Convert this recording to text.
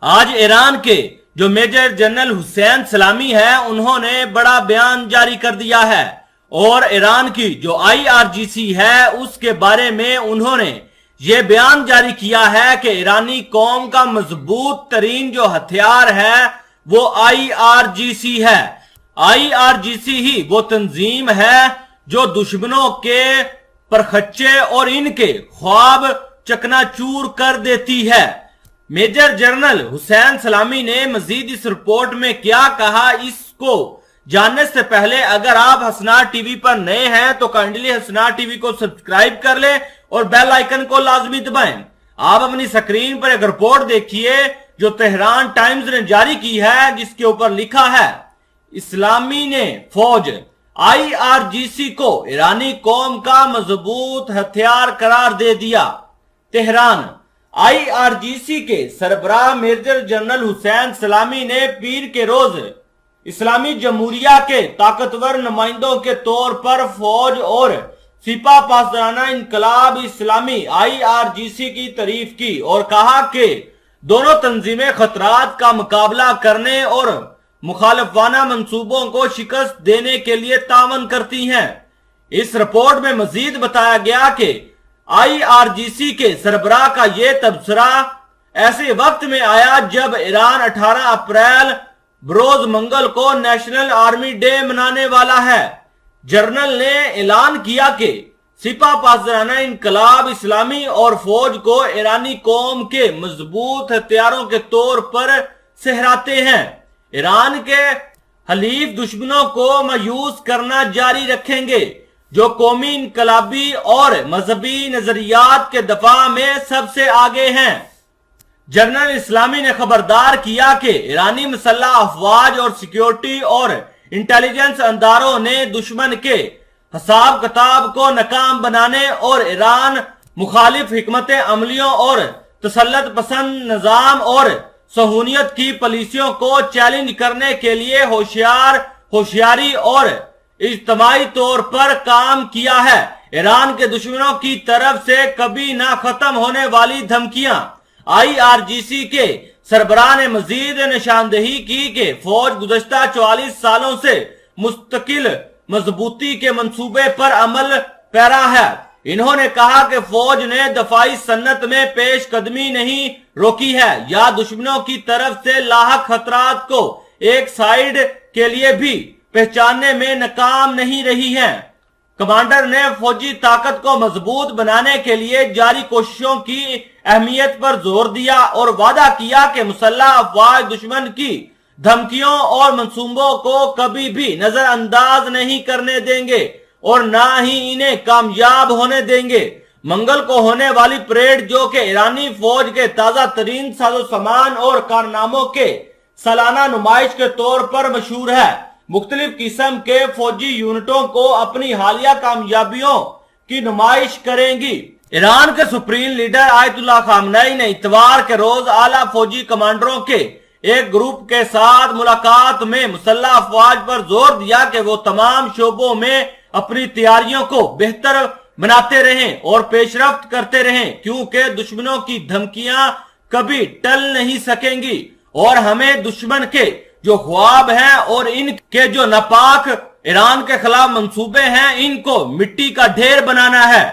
آج ایران کے جو میجر جنرل حسین سلامی ہے انہوں نے بڑا بیان جاری کر دیا ہے اور ایران کی جو IRGC ہے اس کے بارے میں انہوں نے یہ بیان جاری کیا ہے کہ ایرانی قوم کا مضبوط ترین جو ہتھیار ہے وہ IRGC ہے۔ IRGC ہی وہ تنظیم ہے جو دشمنوں کے پرخچے اور ان کے خواب چکنا چور کر دیتی ہے۔ میجر جنرل حسین سلامی نے مزید اس رپورٹ میں کیا کہا، اس کو جاننے سے پہلے اگر آپ حسنات ٹی وی پر نئے ہیں تو کائنڈلی حسنات ٹی وی کو سبسکرائب کر لیں اور بیل آئیکن کو لازمی دبائیں۔ آپ اپنی سکرین پر ایک رپورٹ دیکھیے جو تہران ٹائمز نے جاری کی ہے، جس کے اوپر لکھا ہے اسلامی نے فوج IRGC کو ایرانی قوم کا مضبوط ہتھیار قرار دے دیا۔ تہران۔ IRGC کے سربراہ میجر جنرل حسین سلامی نے پیر کے روز اسلامی جمہوریہ کے طاقتور نمائندوں کے طور پر فوج اور سپاہ پاسدارانہ انقلاب اسلامی IRGC کی تعریف کی اور کہا کہ دونوں تنظیمیں خطرات کا مقابلہ کرنے اور مخالفانہ منصوبوں کو شکست دینے کے لیے تعاون کرتی ہیں۔ اس رپورٹ میں مزید بتایا گیا کہ IRGC کے سربراہ کا یہ تبصرہ ایسے وقت میں آیا جب ایران 18 اپریل بروز منگل کو نیشنل آرمی ڈے منانے والا ہے۔ جنرل نے اعلان کیا کہ سپاہ پاسدارانہ انقلاب اسلامی اور فوج کو ایرانی قوم کے مضبوط ہتھیاروں کے طور پر سہراتے ہیں، ایران کے حلیف دشمنوں کو مایوس کرنا جاری رکھیں گے جو قومی انقلابی اور مذہبی نظریات کے دفاع میں سب سے آگے ہیں۔ جنرل اسلامی نے خبردار کیا کہ ایرانی مسلح افواج اور سیکیورٹی اور انٹیلیجنس اداروں نے دشمن کے حساب کتاب کو ناکام بنانے اور ایران مخالف حکمت عملیوں اور تسلط پسند نظام اور صہیونیت کی پالیسیوں کو چیلنج کرنے کے لیے ہوشیاری اور اجتماعی طور پر کام کیا ہے۔ ایران کے دشمنوں کی طرف سے کبھی نہ ختم ہونے والی دھمکیاں۔ IRGC کے سربراہ نے مزید نشاندہی کی کہ فوج گزشتہ 44 سالوں سے مستقل مضبوطی کے منصوبے پر عمل پیرا ہے۔ انہوں نے کہا کہ فوج نے دفاعی صنعت میں پیش قدمی نہیں روکی ہے یا دشمنوں کی طرف سے لاحق خطرات کو ایک سائیڈ کے لیے بھی پہچاننے میں ناکام نہیں رہی ہے۔ کمانڈر نے فوجی طاقت کو مضبوط بنانے کے لیے جاری کوششوں کی اہمیت پر زور دیا اور وعدہ کیا کہ مسلح افواج دشمن کی دھمکیوں اور منصوبوں کو کبھی بھی نظر انداز نہیں کرنے دیں گے اور نہ ہی انہیں کامیاب ہونے دیں گے۔ منگل کو ہونے والی پریڈ جو کہ ایرانی فوج کے تازہ ترین ساز و سامان اور کارناموں کے سالانہ نمائش کے طور پر مشہور ہے، مختلف قسم کے فوجی یونٹوں کو اپنی حالیہ کامیابیوں کی نمائش کریں گی۔ ایران کے سپریم لیڈر آیت اللہ خامنئی نے اتوار کے روز اعلیٰ فوجی کمانڈروں کے ایک گروپ کے ساتھ ملاقات میں مسلح افواج پر زور دیا کہ وہ تمام شعبوں میں اپنی تیاریوں کو بہتر بناتے رہیں اور پیش رفت کرتے رہیں کیونکہ دشمنوں کی دھمکیاں کبھی ٹل نہیں سکیں گی اور ہمیں دشمن کے جو خواب ہیں اور ان کے جو ناپاک ایران کے خلاف منصوبے ہیں ان کو مٹی کا ڈھیر بنانا ہے۔